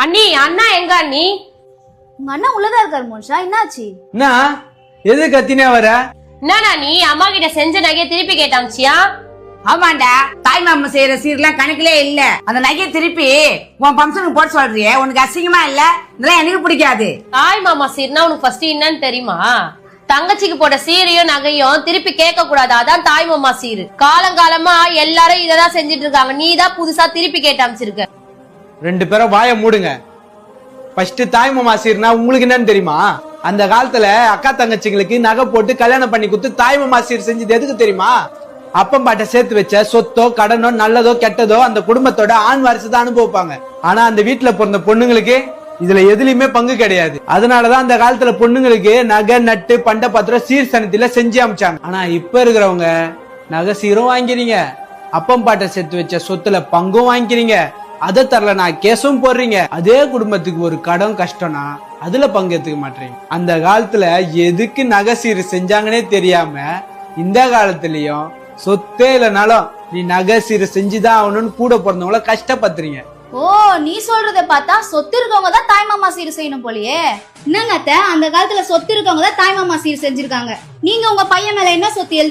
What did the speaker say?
அண்ணி அண்ணா எங்க அண்ணி? உங்க அண்ணா உள்ளதா இருக்காரு மோனிஷா, என்னாச்சு? என்ன எது கத்தினே வர? என்னண்ணா நீ அம்மா கிட்ட செஞ்ச நகையை திருப்பி கேட்டாச்சியா? ஆமாண்டா, தாய் மாமா செய்யற சீர்லாம் கணக்கிலே இல்ல. அந்த நகையை திருப்பி உன் பம்சனுக்கு போட்டு சொல்றியே, உனக்கு அசிங்கமா இல்ல? இதெல்லாம் எனக்கு பிடிக்காது. தாய் மாமா சீர்னா உனக்கு ஃபர்ஸ்ட் என்னன்னு தெரியுமா? தங்கச்சிக்கு போட்ட சீரையும் நகையும் திருப்பி கேட்க கூடாது, அதான் தாய் மாமா சீரு. காலங்காலமா எல்லாரும் இததான் செஞ்சிட்டு இருக்காங்க, நீ தான் புதுசா திருப்பி கேட்டாமிச்சிருக்க. ரெண்டு பேரும் வாய மூடுங்க. ஃபர்ஸ்ட் தாய் மாமா சீர்னா உங்களுக்கு என்னன்னு தெரியுமா? அந்த காலத்துல அக்கா தங்கச்சிங்களுக்கு நகை போட்டு கல்யாணம் பண்ணி கொடுத்து தாய் மாமா சீர் செஞ்சது எதுக்கு தெரியுமா? அப்பம் பாட்ட சேர்த்து வச்ச சொத்தோ கடனோ நல்லதோ கெட்டதோ அந்த குடும்பத்தோட ஆண் வாரிசு தான் அனுபவிப்பாங்க. ஆனா அந்த வீட்டுல பிறந்த பொண்ணுங்களுக்கு இதுல எதுலயுமே பங்கு கிடையாது. அதனாலதான் அந்த காலத்துல பொண்ணுங்களுக்கு நகை நட்டு பண்ட பாத்திரம் சீர் சனத்தில செஞ்சு அமைச்சாங்க. ஆனா இப்ப இருக்கிறவங்க நகை சீரும் வாங்கிறீங்க, அப்பம் பாட்ட சேர்த்து வச்ச சொத்துல பங்கும் வாங்கிக்கிறீங்க, அதை தரல நான் கேஸும் போடுறீங்க. அதே குடும்பத்துக்கு ஒரு கடன் கஷ்டம்னா அதுல பங்கேற்றுக்க மாட்டீங்க. அந்த காலத்துல எதுக்கு நகை சீர் செஞ்சாங்கன்னே தெரியாம இந்த காலத்திலயும் சொத்தே இல்லைனாலும் நீ நகை சீர் செஞ்சுதான் ஆகணும்னு கூட பிறந்தவங்கள கஷ்டப்படுத்துறீங்க. ஓ, நீ சொல்றத பார்த்தா சொத்து இருக்கவங்க தான் தாய் மாமா சீர் செய்யணும் போலயே. என்னங்க அத்தை, அந்த காலத்துல சொத்து இருக்கவங்க தான் தாய் மாமா சீர் செஞ்சிருக்காங்க. நீங்க உங்க பையன் மேல என்ன சொத்து எழுதி